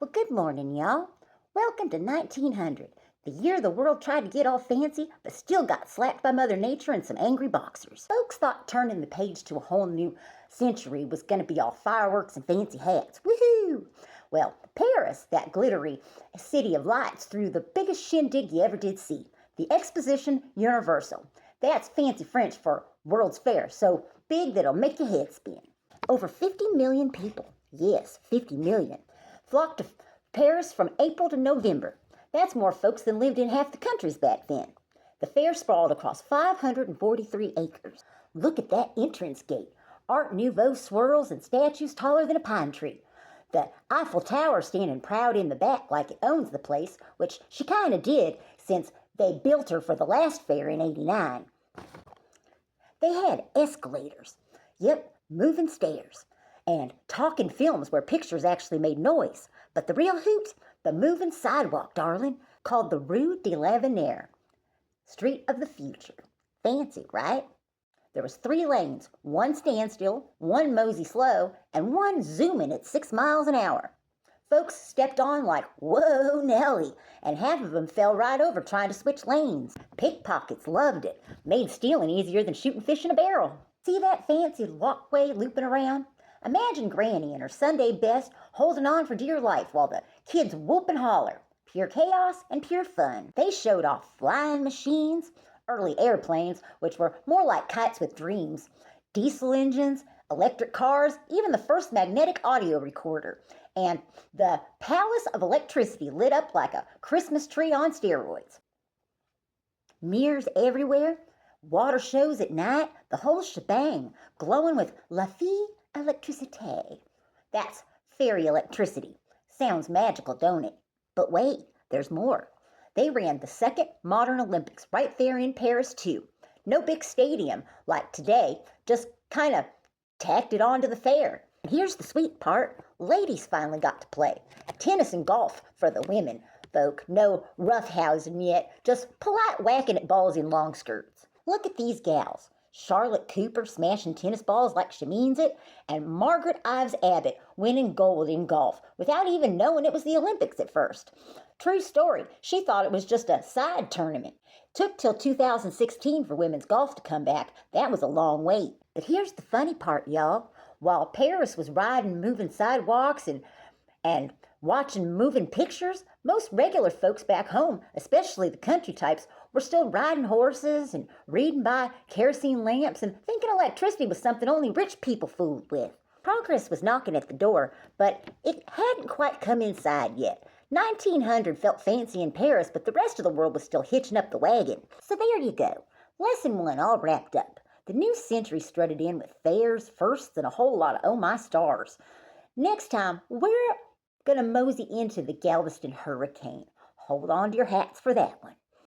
Well, good morning, y'all. Welcome to 1900, the year the world tried to get all fancy, but still got slapped by Mother Nature and some angry boxers. Folks thought turning the page to a whole new century was going to be all fireworks and fancy hats. Woohoo! Well, Paris, that glittery city of lights, threw the biggest shindig you ever did see, the Exposition Universal. That's fancy French for World's Fair, so big that it'll make your head spin. Over 50 million people, yes, 50 million, flocked to Paris from April to November. That's more folks than lived in half the countries back then. The fair sprawled across 543 acres. Look at that entrance gate. Art Nouveau swirls and statues taller than a pine tree. The Eiffel Tower standing proud in the back like it owns the place, which she kind of did since they built her for the last fair in '89. They had escalators. Yep, moving stairs. And talking films where pictures actually made noise. But the real hoot, the moving sidewalk, darling, called the Rue de l'Avenir. Street of the future. Fancy, right? There was 3 lanes, one standstill, one mosey slow, and one zooming at 6 miles an hour. Folks stepped on like, whoa, Nelly, and half of them fell right over trying to switch lanes. Pickpockets loved it. Made stealing easier than shooting fish in a barrel. See that fancy walkway looping around? Imagine Granny in her Sunday best holding on for dear life while the kids whoop and holler. Pure chaos and pure fun. They showed off flying machines, early airplanes, which were more like kites with dreams, diesel engines, electric cars, even the first magnetic audio recorder, and the Palace of Electricity lit up like a Christmas tree on steroids. Mirrors everywhere, water shows at night, the whole shebang, glowing with La Fée Electricité. That's fairy electricity. Sounds magical, don't it? But wait, there's more. They ran the second modern Olympics right there in Paris, too. No big stadium like today, just kind of tacked it onto the fair. And here's the sweet part. Ladies finally got to play. Tennis and golf for the women, folk. No roughhousing yet, just polite whacking at balls in long skirts. Look at these gals. Charlotte Cooper smashing tennis balls like she means it, and Margaret Ives Abbott winning gold in golf without even knowing it was the Olympics at first. True story, she thought it was just a side tournament. Took till 2016 for women's golf to come back. That was a long wait. But here's the funny part, y'all. While Paris was riding moving sidewalks and watching moving pictures, most regular folks back home, especially the country types, were still riding horses and reading by kerosene lamps and thinking electricity was something only rich people fooled with. Progress was knocking at the door, but it hadn't quite come inside yet. 1900 felt fancy in Paris, but the rest of the world was still hitching up the wagon. So there you go. Lesson 1 all wrapped up. The new century strutted in with fairs, firsts, and a whole lot of oh my stars. Next time, we're gonna mosey into the Galveston hurricane. Hold on to your hats for that one.